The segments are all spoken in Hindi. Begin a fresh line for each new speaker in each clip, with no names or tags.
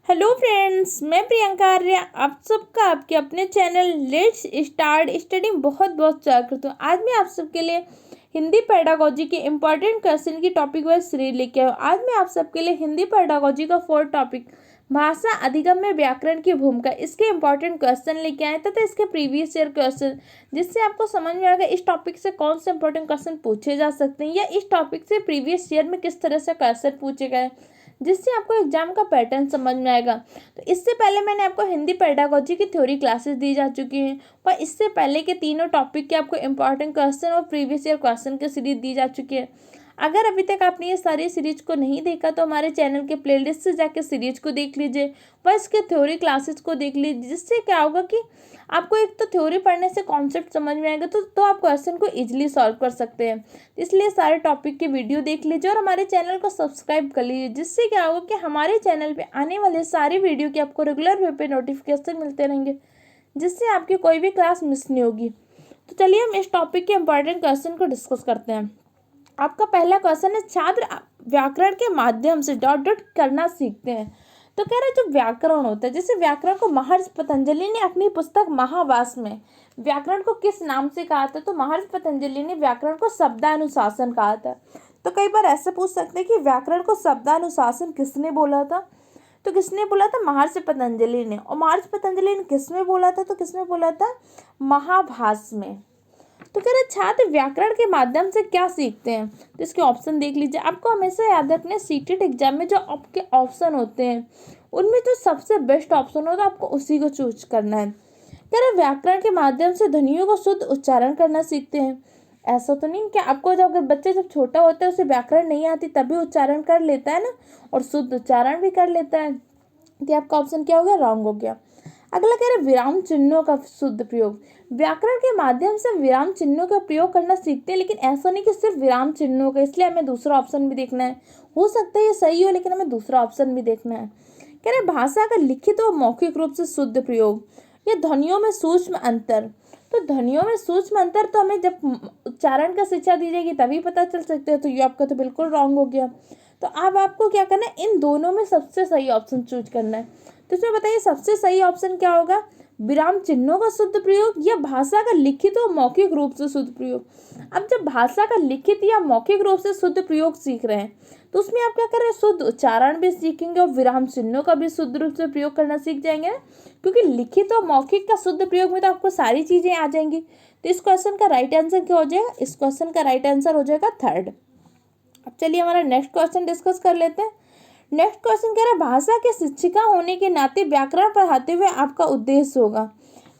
हेलो फ्रेंड्स, मैं प्रियंका आर्या आप सबका आपके अपने चैनल लेट्स स्टार्ट स्टडी बहुत बहुत स्वागत हूँ। आज मैं आप सबके लिए हिंदी पेडागोजी के इम्पोर्टेंट क्वेश्चन की टॉपिक वाइज सीरीज लेके आया हूँ। आज मैं आप सबके लिए हिंदी पेडागोजी का फोर्थ टॉपिक भाषा अधिगम में व्याकरण की भूमिका, इसके इम्पोर्टेंट क्वेश्चन लेके आए तथा इसके प्रीवियस ईयर क्वेश्चन, जिससे आपको समझ में आएगा इस टॉपिक से कौन से इंपॉर्टेंट क्वेश्चन पूछे जा सकते हैं या इस टॉपिक से प्रीवियस ईयर में किस तरह से क्वेश्चन पूछे गए, जिससे आपको एग्जाम का पैटर्न समझ में आएगा। तो इससे पहले मैंने आपको हिंदी पेडागोजी की थ्योरी क्लासेस दी जा चुकी हैं और इससे पहले के तीनों टॉपिक के आपको इंपॉर्टेंट क्वेश्चन और प्रीवियस ईयर क्वेश्चन की सीरीज दी जा चुकी है। अगर अभी तक आपने ये सारी सीरीज को नहीं देखा तो हमारे चैनल के प्लेलिस्ट से जाकर सीरीज को देख लीजिए व इसके थ्योरी क्लासेस को देख लीजिए, जिससे क्या होगा कि आपको एक तो थ्योरी पढ़ने से कॉन्सेप्ट समझ में आएगा तो आप क्वेश्चन को इजीली सॉल्व कर सकते हैं। इसलिए सारे टॉपिक की वीडियो देख लीजिए और हमारे चैनल को सब्सक्राइब कर लीजिए, जिससे क्या होगा कि हमारे चैनल पे आने वाले सारी वीडियो के आपको रेगुलर वे पे नोटिफिकेशन मिलते रहेंगे, जिससे आपकी कोई भी क्लास मिस नहीं होगी। तो चलिए हम इस टॉपिक के इंपॉर्टेंट क्वेश्चन को डिस्कस करते हैं। आपका पहला क्वेश्चन है, छात्र व्याकरण के माध्यम से डॉट डॉट करना सीखते हैं। तो कह रहे जो व्याकरण होता है, जैसे व्याकरण को महर्षि पतंजलि ने अपनी पुस्तक महाभास में व्याकरण को किस नाम से कहा था, तो महर्षि पतंजलि ने व्याकरण को शब्दानुशासन कहा था। तो कई बार ऐसे पूछ सकते हैं कि व्याकरण को शब्दानुशासन किसने बोला था, तो किसने बोला था, महर्षि पतंजलि ने। और महर्षि पतंजलि ने किसमें बोला था, तो किसमें बोला था, महाभास में। तो कह रहे छात्र व्याकरण के माध्यम से क्या सीखते हैं, तो इसके ऑप्शन देख लीजिए। आपको हमेशा याद रखना, सीटेट एग्जाम में जो आपके ऑप्शन होते हैं उनमें जो सबसे बेस्ट ऑप्शन होता है आपको उसी को चूज करना है। कह रहे व्याकरण के माध्यम से ध्वनियों को शुद्ध उच्चारण करना सीखते हैं। ऐसा तो नहीं कि आपको जब अगर बच्चे जब छोटा होता है उसे व्याकरण नहीं आती तभी उच्चारण कर लेता है ना, और शुद्ध उच्चारण भी कर लेता है, तो आपका ऑप्शन क्या हो गया, रॉन्ग हो गया। अगला कह रहे विराम चिन्हों का शुद्ध प्रयोग। व्याकरण के माध्यम से विराम चिन्हों का प्रयोग करना सीखते हैं, लेकिन ऐसा नहीं कि सिर्फ विराम चिन्हों का, इसलिए हमें दूसरा ऑप्शन भी देखना है। हो सकता है ये सही हो लेकिन हमें दूसरा ऑप्शन भी देखना है। कह रहे भाषा का लिखित और मौखिक रूप से शुद्ध प्रयोग या ध्वनियों में सूक्ष्म अंतर। तो ध्वनियों में सूक्ष्म अंतर तो हमें जब उच्चारण का शिक्षा दी जाएगी तभी पता चल सकते हैं, तो ये आपका तो बिल्कुल रॉन्ग हो गया। तो अब आपको क्या करना है, इन दोनों में सबसे सही ऑप्शन चूज करना है। तो इसमें बताइए सबसे सही ऑप्शन क्या होगा, विराम चिन्हों का शुद्ध प्रयोग या भाषा का लिखित और मौखिक रूप से शुद्ध प्रयोग। अब जब भाषा का लिखित या मौखिक रूप से शुद्ध प्रयोग सीख रहे हैं तो उसमें आप क्या कर रहे हैं, शुद्ध उच्चारण भी सीखेंगे और विराम चिन्हों का भी शुद्ध रूप से प्रयोग करना सीख जाएंगे ना, क्योंकि लिखित और मौखिक का शुद्ध प्रयोग में तो आपको सारी चीजें आ जाएंगी। तो इस क्वेश्चन का राइट आंसर क्या हो जाएगा, इस क्वेश्चन का राइट आंसर हो जाएगा थर्ड। अब चलिए हमारा नेक्स्ट क्वेश्चन डिस्कस कर लेते हैं। नेक्स्ट क्वेश्चन कह रहा है भाषा के शिक्षिका होने के नाते व्याकरण पढ़ाते हुए आपका उद्देश्य होगा।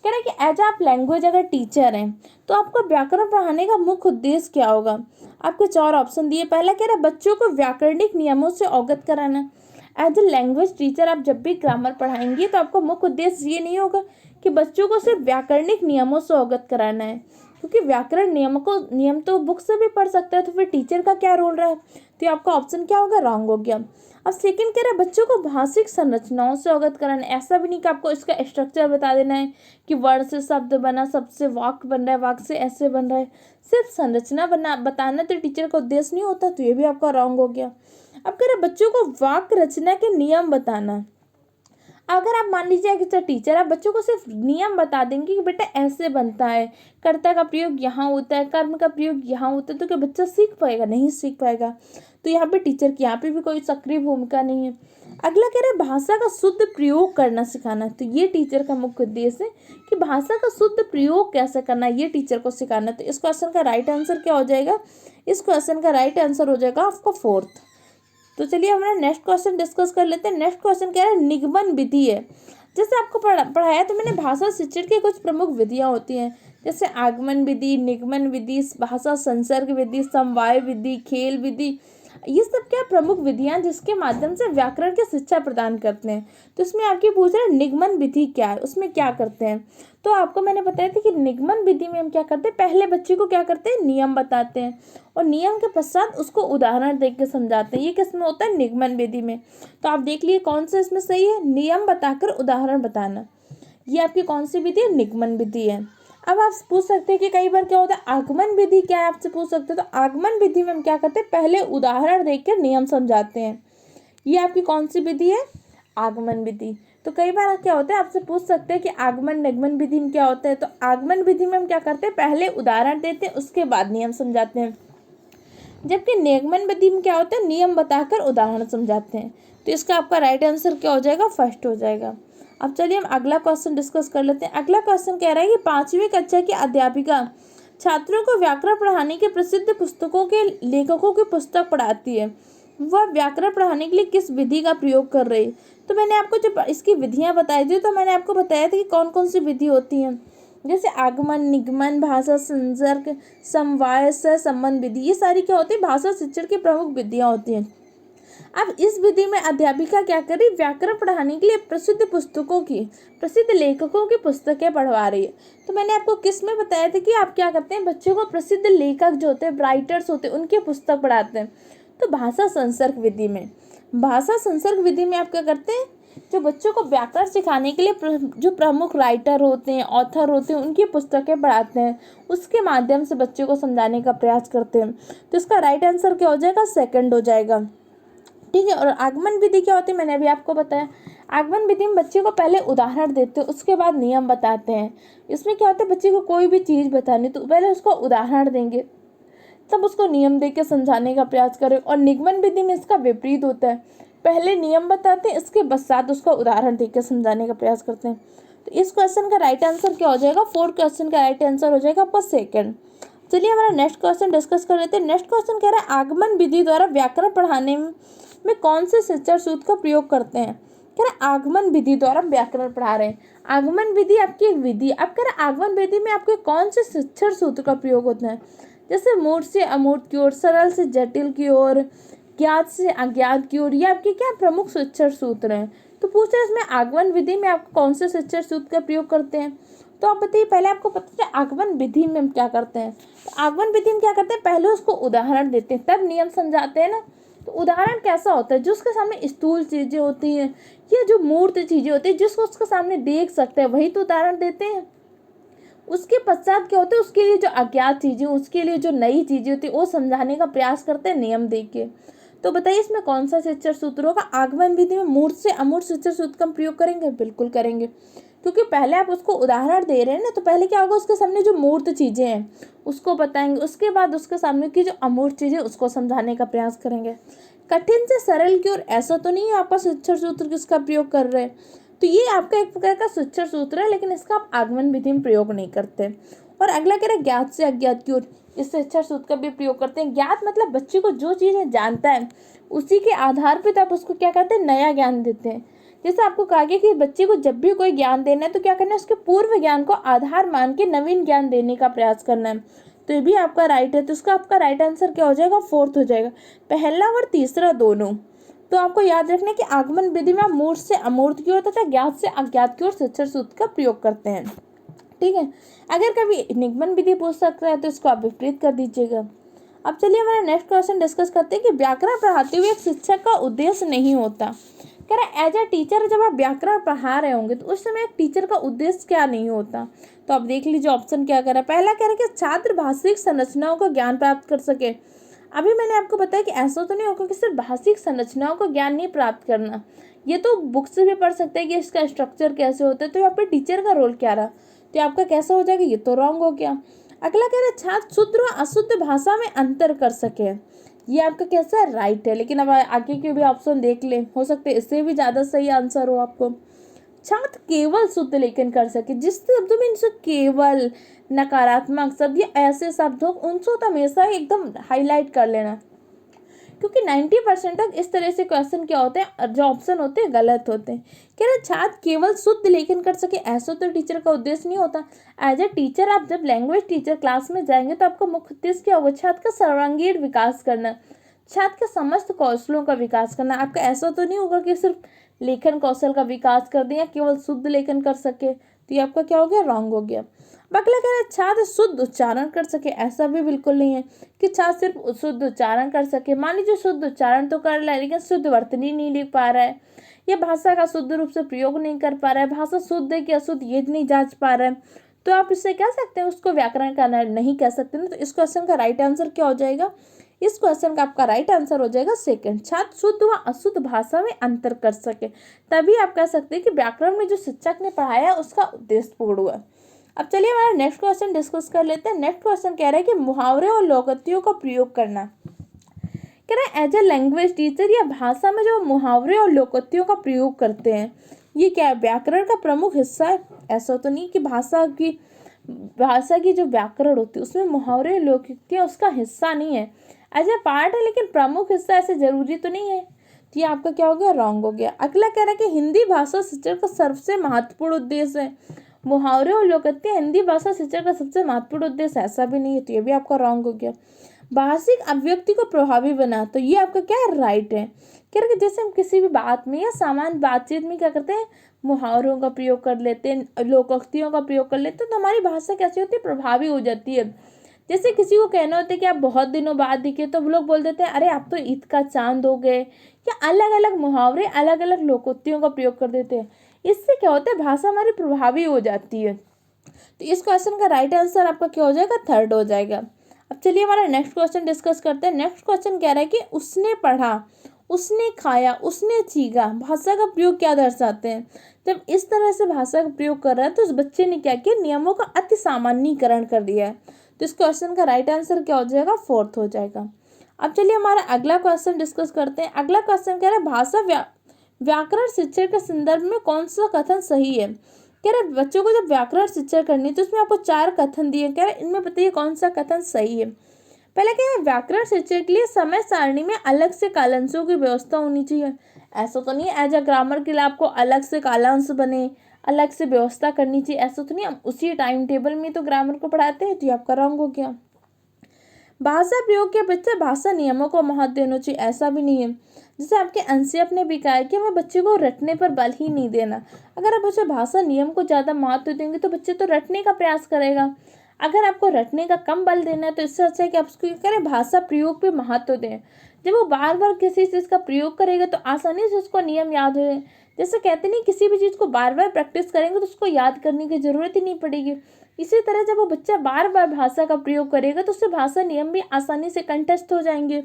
कह रहा है कि एज आप लैंग्वेज अगर टीचर हैं तो आपका व्याकरण पढ़ाने का मुख्य उद्देश्य क्या होगा। आपको चार ऑप्शन दिए। पहला कह रहा है बच्चों को व्याकरणिक नियमों से अवगत कराना। एज ए लैंग्वेज टीचर आप जब भी ग्रामर पढ़ाएंगे तो आपका मुख्य उद्देश्य ये नहीं होगा कि बच्चों को सिर्फ व्याकरणिक नियमों से अवगत कराना है, क्योंकि व्याकरण नियम तो बुक से भी पढ़ सकता है, तो फिर टीचर का क्या रोल रहा है। तो आपका ऑप्शन क्या होगा, रॉन्ग हो गया। अब सेकंड कह रहा है बच्चों को भाषिक संरचनाओं से अवगत कराना। ऐसा भी नहीं कि आपको इसका स्ट्रक्चर बता देना है कि वर्ण से शब्द बना, सबसे वाक्य बन रहा है, वाक्य से ऐसे बन रहा है, सिर्फ संरचना बताना तो टीचर का उद्देश्य नहीं होता, तो ये भी आपका रॉन्ग हो गया। अब कह रहे बच्चों को वाक्य रचना के नियम बताना। अगर आप मान लीजिए कि टीचर आप बच्चों को सिर्फ नियम बता देंगे कि बेटा ऐसे बनता है, कर्ता का प्रयोग यहाँ होता है, कर्म का प्रयोग यहाँ होता है, तो क्या बच्चा सीख पाएगा, नहीं सीख पाएगा। तो यहाँ पे टीचर की यहाँ पे भी कोई सक्रिय भूमिका नहीं है। अगला कह रहे हैं भाषा का शुद्ध प्रयोग करना सिखाना। तो ये टीचर का मुख्य उद्देश्य है कि भाषा का शुद्ध प्रयोग कैसे करना है, ये टीचर को सिखाना। तो इस क्वेश्चन का राइट आंसर क्या हो जाएगा, इस क्वेश्चन का राइट आंसर हो जाएगा आपका फोर्थ। तो चलिए हमारा नेक्स्ट क्वेश्चन डिस्कस कर लेते हैं। नेक्स्ट क्वेश्चन क्या है, निगमन विधि है। जैसे आपको पढ़ाया तो मैंने भाषा शिक्षण की कुछ प्रमुख विधियां होती हैं, जैसे आगमन विधि, निगमन विधि, भाषा संसर्ग विधि, समवाय विधि, खेल विधि। ये सब क्या प्रमुख विधियां जिसके माध्यम से व्याकरण की शिक्षा प्रदान करते हैं। तो इसमें आपकी पूछ रहे हैं निगमन विधि क्या है, उसमें क्या करते हैं। तो आपको मैंने बताया था कि निगमन विधि में हम क्या करते हैं, पहले बच्चे को क्या करते हैं, नियम बताते हैं और नियम के पश्चात उसको उदाहरण देख के समझाते हैं। ये किसमें होता है, निगमन विधि में। तो आप देख लिए कौन सा इसमें सही है, नियम बताकर उदाहरण बताना। ये आपकी कौन सी विधि है, निगमन विधि है। अब आप पूछ सकते हैं कि कई बार क्या होता है, आगमन विधि क्या है, आपसे पूछ सकते हैं। तो आगमन विधि में हम क्या करते हैं, पहले उदाहरण देख कर नियम समझाते हैं। ये आपकी कौन सी विधि है, आगमन विधि। तो कई बार क्या होता है, आपसे पूछ सकते हैं कि आगमन निगमन विधि में क्या होता है। तो आगमन विधि में हम क्या करते हैं, पहले उदाहरण देते हैं, उसके बाद नियम समझाते हैं। जबकि निगमन विधि में क्या होता है, नियम बताकर उदाहरण समझाते हैं। तो इसका आपका राइट आंसर क्या हो जाएगा, फर्स्ट हो जाएगा। अब चलिए हम अगला क्वेश्चन डिस्कस कर लेते हैं। अगला क्वेश्चन कह रहा है कि 5वीं कक्षा की अध्यापिका छात्रों को व्याकरण पढ़ाने के प्रसिद्ध पुस्तकों के लेखकों की पुस्तक पढ़ाती है। वह व्याकरण पढ़ाने के लिए किस विधि का प्रयोग कर रही है। तो मैंने आपको जब इसकी विधियां बताई थी, तो मैंने आपको बताया था कि कौन कौन सी विधि होती हैं, जैसे आगमन, निगमन, भाषा संसर्ग, समवाय, सहसंबंध विधि। ये सारी क्या होती है, भाषा शिक्षण की प्रमुख विधियां होती हैं। अब इस विधि में अध्यापिका क्या कर रही, व्याकरण पढ़ाने के लिए प्रसिद्ध पुस्तकों की, प्रसिद्ध लेखकों की पुस्तकें पढ़वा रही है। तो मैंने आपको किस में बताया था कि आप क्या करते हैं, बच्चों को प्रसिद्ध लेखक जो होते हैं, राइटर्स होते हैं, उनकी पुस्तक पढ़ाते हैं। तो भाषा संसर्ग विधि में, भाषा संसर्ग विधि में आप क्या करते हैं, जो बच्चों को व्याकरण सिखाने के लिए जो प्रमुख राइटर होते हैं, ऑथर होते हैं, उनकी पुस्तकें पढ़ाते हैं, उसके माध्यम से बच्चों को समझाने का प्रयास करते हैं। तो इसका राइट आंसर क्या हो जाएगा, सेकंड हो जाएगा। ठीक है। और आगमन विधि क्या होती है, मैंने अभी आपको बताया। आगमन विधि में बच्चे को पहले उदाहरण देते हैं, उसके बाद नियम बताते हैं। इसमें क्या होता है, बच्चे को कोई भी चीज़ बतानी तो पहले उसको उदाहरण देंगे, तब उसको नियम दे के समझाने का प्रयास करें। और निगमन विधि में इसका विपरीत होता है, पहले नियम बताते हैं, इसके पश्चात उसको उदाहरण दे के समझाने का प्रयास करते हैं। तो इस क्वेश्चन का राइट आंसर क्या हो जाएगा, 4 क्वेश्चन का राइट आंसर हो जाएगा आपका सेकंड। चलिए हमारा नेक्स्ट क्वेश्चन डिस्कस कर लेते हैं। नेक्स्ट क्वेश्चन कह रहा है, आगमन विधि द्वारा व्याकरण पढ़ाने में कौन से शिक्षण सूत्र का प्रयोग करते हैं। कह रहे आगमन विधि द्वारा व्याकरण पढ़ा रहे हैं। आगमन विधि आपकी एक विधि, अब कह रहे आगमन विधि में आपके कौन से शिक्षण सूत्र का प्रयोग होता है, जैसे मूर्त से अमूर्त की ओर, सरल से जटिल की ओर, ज्ञात से अज्ञात की ओर, ये आपके क्या प्रमुख शिक्षण सूत्र हैं। तो पूछ रहे इसमें आगमन विधि में आप कौन से शिक्षण सूत्र का प्रयोग करते हैं। तो आप बताइए, पहले आपको पता है आगमन विधि में हम क्या करते हैं। तो आगमन विधि में क्या करते हैं, पहले उसको उदाहरण देते हैं, तब नियम समझाते हैं ना। तो उदाहरण कैसा होता है, जो उसके सामने स्थूल चीज़ें होती हैं या जो मूर्त चीज़ें होती हैं, जिसको उसके सामने देख सकते हैं, वही तो उदाहरण देते हैं। उसके पश्चात क्या होता है, उसके लिए जो अज्ञात चीज़ें, उसके लिए जो नई चीज़ें होती है, वो समझाने का प्रयास करते हैं नियम दे के। तो बताइए इसमें कौन सा शिक्षण सूत्र होगा। आगमन विधि में मूर्त से अमूर्त शिक्षण सूत्र का प्रयोग करेंगे, बिल्कुल करेंगे, क्योंकि पहले आप उसको उदाहरण दे रहे हैं ना। तो पहले क्या होगा, उसके सामने जो मूर्त चीज़ें हैं उसको बताएंगे, उसके बाद उसके सामने की जो अमूर्त चीज़ें उसको समझाने का प्रयास करेंगे। कठिन से सरल की ओर, ऐसा तो नहीं है आपका शिक्षण सूत्र किसका प्रयोग कर रहे हैं। तो ये आपका एक प्रकार का शिक्षण सूत्र है, लेकिन इसका आप आगमन विधि में प्रयोग नहीं करते। और अगला कह रहा है ज्ञात से अज्ञात की ओर, इस शिक्षण सूत्र का भी प्रयोग करते हैं। ज्ञात मतलब बच्चे को जो चीज़ें जानता है उसी के आधार पर आप उसको क्या करते हैं, नया ज्ञान देते हैं। जैसे आपको कहा गया कि बच्चे को जब भी कोई ज्ञान देना है तो क्या करना है, उसके पूर्व ज्ञान को आधार मान के नवीन ज्ञान देने का प्रयास करना है। तो ये भी आपका राइट है। तो इसका आपका राइट आंसर क्या हो जाएगा, 4th हो जाएगा, पहला और तीसरा दोनों। तो आपको याद रखना है कि आगमन विधि में आप मूर्त से अमूर्त की ओर तथा ज्ञात से अज्ञात की ओर शिक्षण सूत्र का प्रयोग करते हैं। ठीक है। अगर कभी निगमन विधि पूछ सकता है तो इसको आप विपरीत कर दीजिएगा। अब चलिए हमारा नेक्स्ट क्वेश्चन डिस्कस करते हैं कि व्याकरण पढ़ाते हुए एक शिक्षक का उद्देश्य नहीं होता। कह रहा है एज ए टीचर जब आप व्याकरण पढ़ा रहे होंगे तो उस समय एक टीचर का उद्देश्य क्या नहीं होता। तो आप देख लीजिए ऑप्शन क्या कह रहा है। पहला कह रहा है कि छात्र भाषिक संरचनाओं का ज्ञान प्राप्त कर सके। अभी मैंने आपको बताया कि ऐसा तो नहीं होगा कि सिर्फ भाषिक संरचनाओं का ज्ञान नहीं प्राप्त करना, ये तो बुक से भी पढ़ सकते हैं कि इसका स्ट्रक्चर कैसे होता है। तो यहाँ पे टीचर का रोल क्या रहा, तो आपका कैसा हो जाएगा, ये तो रॉन्ग हो गया। अगला कह रहा है छात्र शुद्ध और अशुद्ध भाषा में अंतर कर सके, ये आपका कैसा है, राइट है। लेकिन अब आगे के भी ऑप्शन देख ले, हो सकते हैं इससे भी ज़्यादा सही आंसर हो आपको। छात्र केवल शुद्ध लेखन कर सके, जिस शब्दों में इनसे केवल, नकारात्मक शब्द या ऐसे शब्द हो उनको तो हमेशा एकदम हाईलाइट कर लेना, क्योंकि 90% तक इस तरह से क्वेश्चन क्या होते हैं, जो ऑप्शन होते हैं गलत होते हैं। कह रहे छात्र केवल शुद्ध लेखन कर सके, ऐसा तो टीचर का उद्देश्य नहीं होता। एज ए टीचर आप जब लैंग्वेज टीचर क्लास में जाएंगे तो आपका मुख्य उद्देश्य क्या होगा, छात्र का सर्वांगीण विकास करना, छात्र के समस्त कौशलों का विकास करना। आपका ऐसा तो नहीं होगा कि सिर्फ लेखन कौशल का विकास कर दें या केवल शुद्ध लेखन कर सके। तो ये आपका क्या हो गया, रॉन्ग हो गया। अगला कह रहे हैं छात्र शुद्ध उच्चारण कर सके, ऐसा भी बिल्कुल नहीं है कि छात्र सिर्फ शुद्ध उच्चारण कर सके। मान लीजिए शुद्ध उच्चारण तो कर रहा है लेकिन शुद्ध वर्तनी नहीं लिख पा रहा है, या भाषा का शुद्ध रूप से प्रयोग नहीं कर पा रहा है, भाषा शुद्ध है कि अशुद्ध ये नहीं जांच पा रहा है, तो आप इससे कह सकते हैं उसको व्याकरण का नहीं कह सकते ना। तो इस क्वेश्चन का राइट आंसर क्या हो जाएगा, इस क्वेश्चन का आपका राइट आंसर हो जाएगा सेकंड। छात्र शुद्ध व अशुद्ध भाषा में अंतर कर सके, तभी आप कह सकते हैं कि व्याकरण में जो शिक्षक ने पढ़ाया उसका उद्देश्य पूर्ण हुआ। अब चलिए हमारा नेक्स्ट क्वेश्चन डिस्कस कर लेते हैं। नेक्स्ट क्वेश्चन कह रहा है कि मुहावरे और लोकोक्तियों का प्रयोग करना। कह रहा है एज ए लैंग्वेज टीचर या भाषा में जो मुहावरे और लोकोक्तियों का प्रयोग करते हैं ये क्या है, व्याकरण का प्रमुख हिस्सा है? ऐसा तो नहीं कि भाषा की जो व्याकरण होती है उसमें मुहावरे और लोकोक्तियाँ उसका हिस्सा नहीं है, एज ए पार्ट है लेकिन प्रमुख हिस्सा ऐसे जरूरी तो नहीं है। तो ये आपका क्या हो गया, रॉन्ग हो गया। अगला कह रहा है कि हिंदी भाषा शिक्षण का सबसे महत्वपूर्ण उद्देश्य है। मुहावरे और लोकोक्तियाँ हिंदी भाषा शिक्षण का सबसे महत्वपूर्ण उद्देश्य ऐसा भी नहीं है, तो ये भी आपका रॉन्ग हो गया। भाषिक अभिव्यक्ति को प्रभावी बना, तो ये आपका क्या है, राइट है। कह रहे कि जैसे हम किसी भी बात में या सामान्य बातचीत में क्या करते हैं, मुहावरों का प्रयोग कर लेते हैं, लोकोक्तियों का प्रयोग कर लेते हैं, तो हमारी भाषा कैसी होती है, प्रभावी हो जाती है। जैसे किसी को कहना होता है कि आप बहुत दिनों बाद दिखे, तो वो लोग बोल देते हैं अरे आप तो ईद का चांद हो गए, या अलग अलग मुहावरे अलग अलग लोकोक्तियों का प्रयोग कर देते हैं। इससे क्या होता है, भाषा हमारी प्रभावी हो जाती है। तो इस क्वेश्चन का राइट आंसर आपका क्या हो जाएगा, थर्ड हो जाएगा। अब चलिए हमारा नेक्स्ट क्वेश्चन डिस्कस करते हैं। नेक्स्ट क्वेश्चन कह रहा है कि उसने पढ़ा, उसने खाया, उसने चीखा, भाषा का प्रयोग क्या दर्शाते हैं। जब इस तरह से भाषा का प्रयोग कर रहा है तो उस बच्चे ने क्या किया, नियमों का अति सामान्यीकरण कर दिया है। तो इस क्वेश्चन का राइट आंसर क्या हो जाएगा, फोर्थ हो जाएगा। अब चलिए हमारा अगला क्वेश्चन डिस्कस करते हैं। अगला क्वेश्चन कह रहा है भाषा व्याकरण शिक्षण के संदर्भ में कौन सा कथन सही है। कह रहे बच्चों को जब व्याकरण शिक्षा करनी तो उसमें आपको 4 कथन दिए, कह रहे इनमें बताइए कौन सा कथन सही है। पहले क्या है, व्याकरण शिक्षा के लिए समय सारणी में अलग से कालांशों की व्यवस्था होनी चाहिए। ऐसा तो नहीं एज अ ग्रामर के लिए आपको अलग से कालांश बने, अलग से व्यवस्था करनी चाहिए, ऐसा तो नहीं। हम उसी टाइम टेबल में तो ग्रामर को पढ़ाते हैं, तो ये आपका रॉन्ग हो गया। भाषा प्रयोग के बच्चे भाषा नियमों को महत्व देना चाहिए, ऐसा भी नहीं है। जैसे आपके अंशियप ने भी कहा है कि हमें बच्चे को रटने पर बल ही नहीं देना। अगर आप उसे भाषा नियम को ज़्यादा महत्व देंगे तो बच्चे तो रटने का प्रयास करेगा। अगर आपको रटने का कम बल देना है तो इससे अच्छा है कि आप उसको क्या करें, भाषा प्रयोग पे महत्व दें। जब वो बार बार किसी चीज़ का प्रयोग करेगा तो आसानी से उसको नियम याद हो जाए। जैसे कहते नहीं, किसी भी चीज़ को बार बार प्रैक्टिस करेंगे तो उसको याद करने की ज़रूरत ही नहीं पड़ेगी। इसी तरह जब वो बच्चा बार बार भाषा का प्रयोग करेगा तो उससे भाषा नियम भी आसानी से कंठस्थ हो जाएंगे।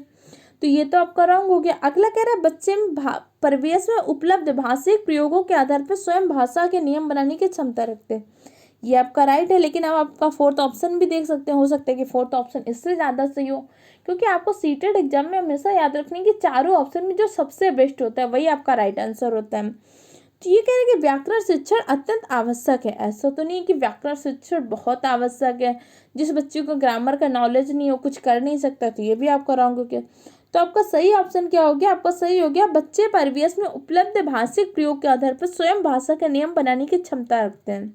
तो ये तो आपका रॉन्ग हो गया। अगला कह रहा है बच्चे में परिवेश में उपलब्ध भाषिक प्रयोगों के आधार पर स्वयं भाषा के नियम बनाने की क्षमता रखते हैं। ये आपका राइट है, लेकिन अब आपका फोर्थ ऑप्शन भी देख सकते हैं, हो सकता है कि फोर्थ ऑप्शन इससे ज़्यादा सही हो, क्योंकि आपको सीटेड एग्जाम में हमेशा याद रखने की चारों ऑप्शन में जो सबसे बेस्ट होता है वही आपका राइट आंसर होता है। तो ये कह रहे हैं कि व्याकरण शिक्षण अत्यंत आवश्यक है। ऐसा तो नहीं है कि व्याकरण शिक्षण बहुत आवश्यक है, जिस बच्चे को ग्रामर का नॉलेज नहीं हो कुछ कर नहीं सकता, तो ये भी आपका रॉन्ग हो गया। तो आपका सही ऑप्शन क्या हो गया, आपका सही हो गया बच्चे परिवेश में उपलब्ध भाषिक प्रयोग के आधार पर स्वयं भाषा के नियम बनाने की क्षमता रखते हैं।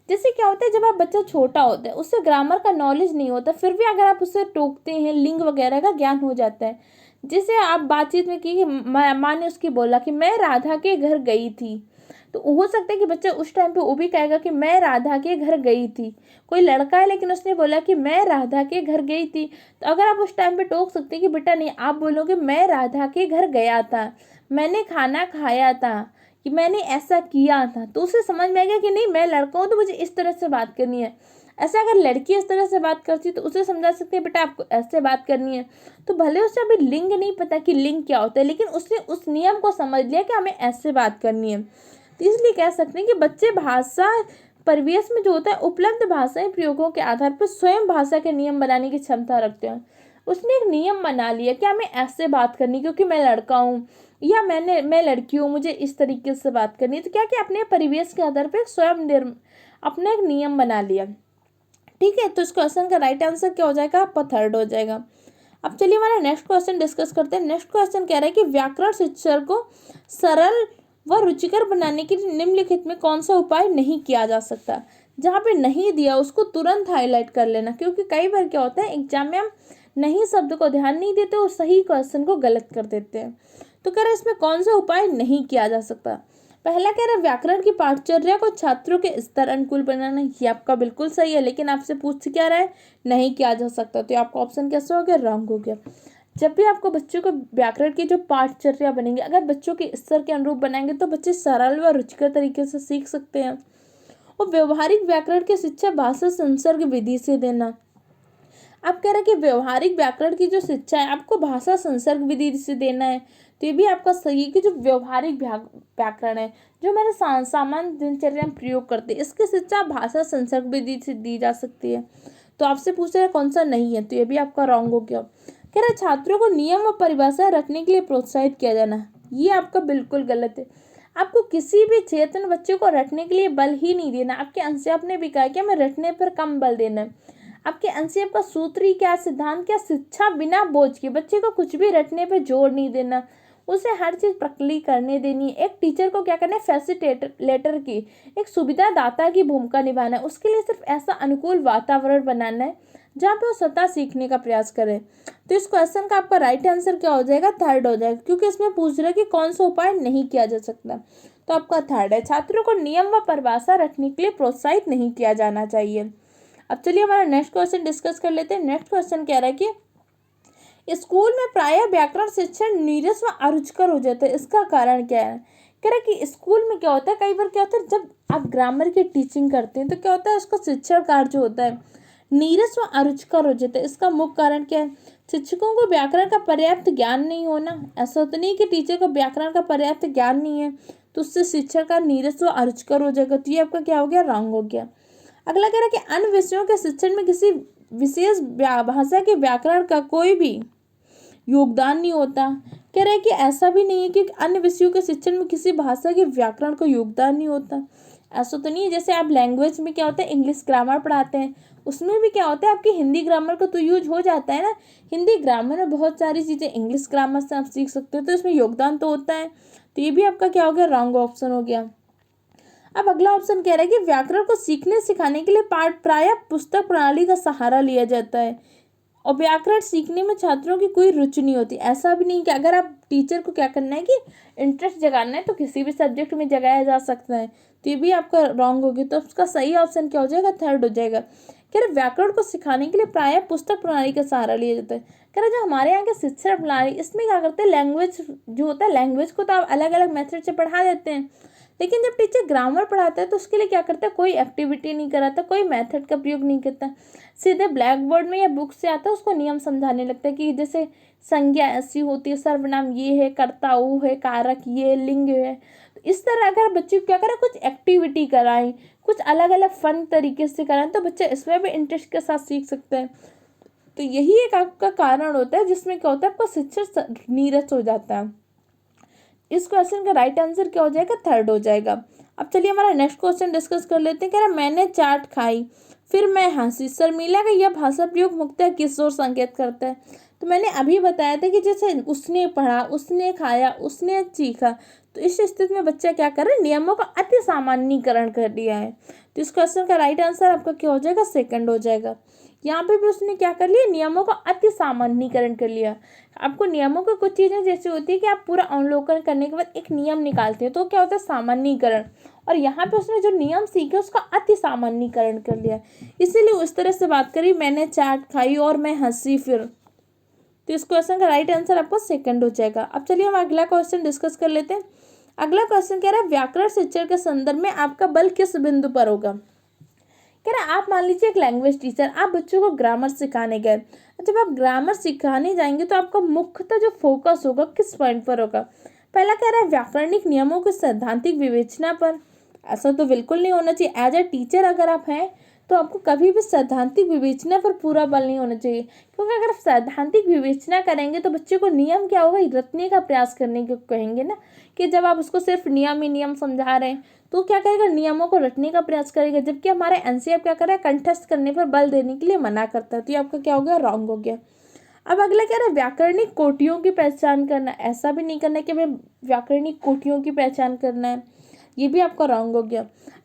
जैसे क्या होता है, जब आप बच्चा छोटा होता है उससे ग्रामर का नॉलेज नहीं होता, फिर भी अगर आप उसे टोकते हैं लिंग वगैरह का ज्ञान हो जाता है। जैसे आप बातचीत में की, माँ ने उसकी बोला कि मैं राधा के घर गई थी, तो हो सकता है कि बच्चा उस टाइम पे वो भी कहेगा कि मैं राधा के घर गई थी। कोई लड़का है लेकिन उसने बोला कि मैं राधा के घर गई थी, तो अगर आप उस टाइम पे टोक सकते हैं कि बेटा नहीं, आप बोलोगे मैं राधा के घर गया था, मैंने खाना खाया था, कि मैंने ऐसा किया था, तो उसे समझ में आएगा कि नहीं मैं लड़का हूँ तो मुझे इस तरह से बात करनी है। ऐसे अगर लड़की इस तरह से बात करती तो उसे समझा सकते हैं बेटा आपको ऐसे बात करनी है। तो भले उसे अभी लिंग नहीं पता कि लिंग क्या होता है, लेकिन उसने उस नियम को समझ लिया कि हमें ऐसे बात करनी है। तो इसलिए कह सकते हैं कि बच्चे भाषा परिवेश में जो होता है उपलब्ध भाषाई प्रयोगों के आधार पर स्वयं भाषा के नियम बनाने की क्षमता रखते हैं। उसने एक नियम बना लिया कि हमें ऐसे बात करनी क्योंकि मैं लड़का हूँ, या मैं लड़की हूँ, मुझे इस तरीके से बात करनी है। तो क्या कि अपने परिवेश के आधार पर स्वयं अपना एक नियम बना लिया। ठीक है, तो इस क्वेश्चन का राइट आंसर क्या हो जाएगा, आपका थर्ड हो जाएगा। अब चलिए हमारा नेक्स्ट क्वेश्चन डिस्कस करते हैं। नेक्स्ट क्वेश्चन कह रहा है कि व्याकरण शिक्षण को सरल व रुचिकर बनाने के लिए निम्नलिखित में कौन सा उपाय नहीं किया जा सकता। जहाँ पे नहीं दिया उसको तुरंत हाईलाइट कर लेना, क्योंकि कई बार क्या होता है एग्जाम में हम नहीं शब्द को ध्यान नहीं देते और सही क्वेश्चन को गलत कर देते हैं। तो कह रहे इसमें कौन सा उपाय नहीं किया जा सकता। पहला कह रहा है व्याकरण की पाठचर्या को छात्रों के स्तर अनुकूल बनाना। ये आपका बिल्कुल सही है, लेकिन आपसे पूछ क्या रहा है, नहीं किया जा सकता, तो आपका ऑप्शन कैसे हो गया, रॉन्ग हो गया। जब भी आपको बच्चों को व्याकरण की जो पाठचर्या बनेंगे अगर बच्चों के स्तर के अनुरूप बनाएंगे तो बच्चे सरल व रुचिकर तरीके से सीख सकते हैं। और व्यवहारिक व्याकरण की शिक्षा भाषा संसर्ग विधि से देना। आप कह रहे हैं कि व्यवहारिक व्याकरण की जो शिक्षा है आपको भाषा संसर्ग विधि से देना है, तो ये भी आपका सही है कि जो व्यवहारिक व्याकरण है जो हमारे सामान्य दिनचर्या में प्रयोग करते हैं इसकी शिक्षा भाषा संसर्ग विधि से दी जा सकती है। तो आपसे पूछ रहा है कौन सा नहीं है, तो ये भी आपका रॉन्ग हो गया। कह रहे छात्रों को नियम और परिभाषा रखने के लिए प्रोत्साहित किया जाना, ये आपका बिल्कुल गलत है। आपको किसी भी चेतन बच्चे को रटने के लिए बल ही नहीं देना। आपके अंशयाप ने भी कहा कि हमें रटने पर कम बल देना है। आपके अंशयाप का सूत्र ही क्या, सिद्धांत क्या, शिक्षा बिना बोझ के, बच्चे को कुछ भी रटने पर जोर नहीं देना, उसे हर चीज प्रक्रिया करने देनी है। एक टीचर को क्या करना है, फैसिलिटेटर की, एक सुविधादाता की भूमिका निभाना है। उसके लिए सिर्फ ऐसा अनुकूल वातावरण बनाना है जहाँ पे वो स्वतः सीखने का प्रयास करे। तो इस क्वेश्चन का आपका राइट आंसर क्या हो जाएगा, थर्ड हो जाएगा, क्योंकि इसमें पूछ रहा है कि कौन सा उपाय नहीं किया जा सकता। तो आपका थर्ड है, छात्रों को नियम व परिभाषा रखने के लिए प्रोत्साहित नहीं किया जाना चाहिए। अब चलिए हमारा नेक्स्ट क्वेश्चन डिस्कस कर लेते हैं। नेक्स्ट क्वेश्चन कह रहा है कि स्कूल में प्रायः व्याकरण शिक्षण नीरस व अरुचिकर हो जाता है, इसका कारण क्या है। कह रहा है कि स्कूल में क्या होता है, कई बार क्या होता है जब आप ग्रामर की टीचिंग करते हैं तो क्या होता है उसका शिक्षण कार्य जो होता है नीरस व अरुचिकर हो जाता है। इसका मुख्य कारण क्या है, शिक्षकों को व्याकरण का पर्याप्त ज्ञान नहीं होना। ऐसा तो नहीं कि टीचर को व्याकरण का पर्याप्त ज्ञान नहीं है तो उससे शिक्षण का नीरस व अरुचिकर हो जाएगा, तो ये आपका क्या हो गया, रॉन्ग हो गया। अगला कह रहा है कि अन्य विषयों के शिक्षण में किसी विशेष भाषा के व्याकरण का कोई भी योगदान नहीं होता। कह रहे हैं कि ऐसा भी नहीं है कि अन्य विषयों के शिक्षण में किसी भाषा के व्याकरण का योगदान नहीं होता। ऐसा तो नहीं है, जैसे आप लैंग्वेज में क्या होता है इंग्लिश ग्रामर पढ़ाते हैं उसमें भी क्या होता है आपकी हिंदी ग्रामर का तो यूज हो जाता है ना। हिंदी ग्रामर में बहुत सारी चीज़ें इंग्लिश ग्रामर से आप सीख सकते हो, तो इसमें योगदान तो होता है। तो ये भी आपका क्या हो गया, रॉन्ग ऑप्शन हो गया। अब अगला ऑप्शन कह रहा है कि व्याकरण को सीखने सिखाने के लिए प्रायः पुस्तक प्रणाली का सहारा लिया जाता है और व्याकरण सीखने में छात्रों की कोई रुचि नहीं होती। ऐसा भी नहीं कि अगर आप टीचर को क्या करना है कि इंटरेस्ट जगाना है तो किसी भी सब्जेक्ट में जगाया जा सकता है, तो ये भी आपका रॉन्ग होगी। तो उसका सही ऑप्शन क्या हो जाएगा, थर्ड हो जाएगा। कह रहे व्याकरण को सिखाने के लिए प्रायः पुस्तक प्रणाली का सहारा लिया जाता है। कह रहे जो हमारे यहाँ के शिक्षा प्रणाली इसमें क्या करते हैं, लैंग्वेज जो होता है लैंग्वेज को तो आप अलग अलग मेथड से पढ़ा देते हैं, लेकिन जब टीचर ग्रामर पढ़ाता है तो उसके लिए क्या करता है, कोई एक्टिविटी नहीं कराता, कोई मेथड का प्रयोग नहीं करता, सीधे ब्लैक बोर्ड में या बुक से आता है उसको नियम समझाने लगता है कि जैसे संज्ञा ऐसी होती है, सर्वनाम ये है, कर्ता वो है, कारक ये, लिंग है। तो इस तरह अगर बच्चे को क्या करें, कुछ एक्टिविटी कराएं, कुछ अलग अलग फन तरीके से कराएं तो बच्चे इसमें भी इंटरेस्ट के साथ सीख सकते हैं। तो यही एक आपका कारण होता है जिसमें क्या होता है आपका शिक्षण नीरस हो जाता है। इस क्वेश्चन का राइट आंसर क्या हो जाएगा, थर्ड हो जाएगा। अब चलिए हमारा नेक्स्ट क्वेश्चन डिस्कस कर लेते हैं। कह रहा मैंने चाट खाई फिर मैं हंसी, शर्मिला का यह भाषा प्रयोग मुख्यतः किस ओर संकेत करता है। तो मैंने अभी बताया था कि जैसे उसने पढ़ा, उसने खाया, उसने चीखा, तो इस स्थिति में बच्चा क्या कर रहा है, नियमों का अति सामान्यीकरण कर लिया है। तो इस क्वेश्चन का राइट आंसर आपका क्या हो जाएगा, सेकंड हो जाएगा। यहाँ पे भी उसने क्या कर लिया, नियमों का अति सामान्यीकरण कर लिया। आपको नियमों की कुछ चीज़ें जैसे होती है कि आप पूरा अवलोकन करने के बाद एक नियम निकालते हैं तो क्या होता है, सामान्यीकरण, और यहाँ पे उसने जो नियम सीखे उसका अति सामान्यीकरण कर लिया, इसीलिए उस तरह से बात करी, मैंने चाट खाई और मैं हंसी फिर। तो इस क्वेश्चन का राइट आंसर आपको सेकंड हो जाएगा। अब चलिए हम अगला क्वेश्चन डिस्कस कर लेते हैं। अगला क्वेश्चन कह रहा है व्याकरण शिक्षण के संदर्भ में आपका बल किस बिंदु पर होगा। कह रहा आप मान लीजिए एक लैंग्वेज टीचर, आप बच्चों को ग्रामर सिखाने गए, जब आप ग्रामर सिखाने जाएंगे तो आपका मुख्यतः जो फोकस होगा किस पॉइंट पर होगा। पहला कह रहा है व्याकरणिक नियमों की सैद्धांतिक विवेचना पर। ऐसा तो बिल्कुल नहीं होना चाहिए। एज ए टीचर अगर आप हैं तो आपको कभी भी सैद्धांतिक विवेचना पर पूरा बल नहीं होना चाहिए, क्योंकि अगर आप सैद्धांतिक विवेचना करेंगे तो बच्चे को नियम क्या होगा, रटने का प्रयास करने को कहेंगे ना, कि जब आप उसको सिर्फ नियम ही नियम समझा रहे हैं तो क्या करेगा, नियमों को रटने का प्रयास करेगा, जबकि हमारे एनसीईआरटी क्या कर रहा है, कंठस्थ करने पर बल देने के लिए मना करता है। तो ये आपका क्या हो गया, रॉन्ग हो गया। अब अगला क्या रहा है, व्याकरणिक कोटियों की पहचान करना। ऐसा भी नहीं करना है कि हमें व्याकरणिक कोटियों की पहचान करना है, ये भी आपका रॉन्ग हो गया।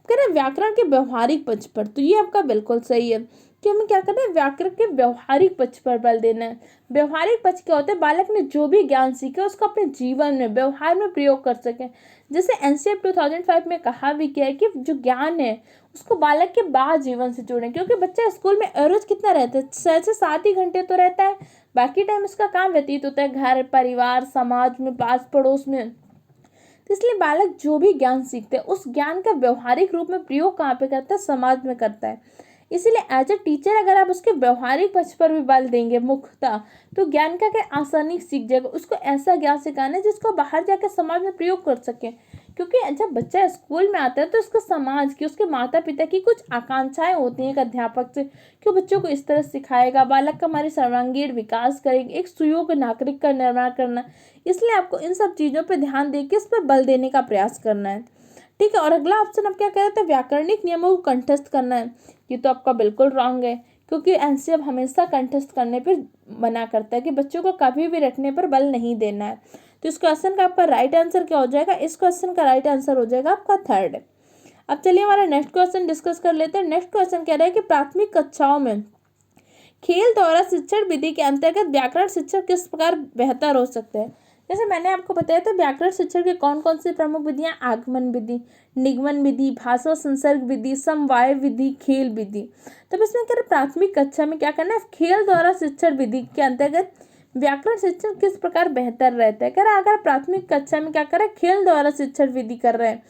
कह रहे हैं व्याकरण के व्यवहारिक पक्ष पर, तो ये आपका बिल्कुल सही है कि हमें क्या करना है, व्याकरण के व्यवहारिक पक्ष पर बल देना है। व्यवहारिक पक्ष क्या होता है, बालक ने जो भी ज्ञान सीखा उसको अपने जीवन में व्यवहार में प्रयोग कर सके। जैसे एनसीईआरटी 2005 में कहा भी किया है कि जो ज्ञान है उसको बालक के बाद जीवन से जोड़ें, क्योंकि बच्चा स्कूल में एवरेज कितना रहता है, 6 से 7 ही घंटे तो रहता है, बाकी टाइम उसका काम व्यतीत होता है घर परिवार समाज में पास पड़ोस में। तो इसलिए बालक जो भी ज्ञान सीखते हैं उस ज्ञान का व्यवहारिक रूप में प्रयोग कहाँ पे करता है, समाज में करता है। इसीलिए एज अ टीचर अगर आप उसके व्यवहारिक पक्ष पर भी बल देंगे मुख्यतः, तो ज्ञान का क्या आसानी सीख जाएगा। उसको ऐसा ज्ञान सिखाना है जिसको बाहर जाकर समाज में प्रयोग कर सके, क्योंकि जब बच्चा स्कूल में आता है तो उसको समाज की, उसके माता पिता की कुछ आकांक्षाएं होती हैं एक अध्यापक से कि वो बच्चों को इस तरह सिखाएगा, बालक का हमारे सर्वांगीण विकास करेंगे, एक सुयोग्य नागरिक का निर्माण करना। इसलिए आपको इन सब चीज़ों पर ध्यान देकर इस पर बल देने का प्रयास करना है। ठीक है, और अगला ऑप्शन आप क्या कह रहे थे, व्याकरणिक नियमों को कंठस्थ करना है। ये तो आपका बिल्कुल रॉन्ग है, क्योंकि एनसीईआरटी हमेशा कंठस्थ करने पर मना करता है कि बच्चों को कभी भी रटने पर बल नहीं देना है। तो इस क्वेश्चन का आपका राइट आंसर क्या हो जाएगा, इस क्वेश्चन का राइट आंसर हो जाएगा आपका थर्ड। अब चलिए हमारा नेक्स्ट क्वेश्चन डिस्कस कर लेते हैं। नेक्स्ट क्वेश्चन कह रहा है कि प्राथमिक कक्षाओं में खेल द्वारा शिक्षण विधि के अंतर्गत व्याकरण शिक्षण किस प्रकार बेहतर हो सकते हैं। जैसे मैंने आपको बताया था व्याकरण शिक्षण के कौन कौन सी प्रमुख विधियां, आगमन विधि, निगमन विधि, भाषा संसर्ग विधि, समवाय विधि, खेल विधि। तब इसमें कह रहे प्राथमिक कक्षा में क्या करना है, खेल द्वारा शिक्षण विधि के अंतर्गत व्याकरण शिक्षण किस प्रकार बेहतर रहता है। कह रहा अगर प्राथमिक कक्षा में क्या कर रहे हैं, खेल द्वारा शिक्षण विधि कर रहे हैं,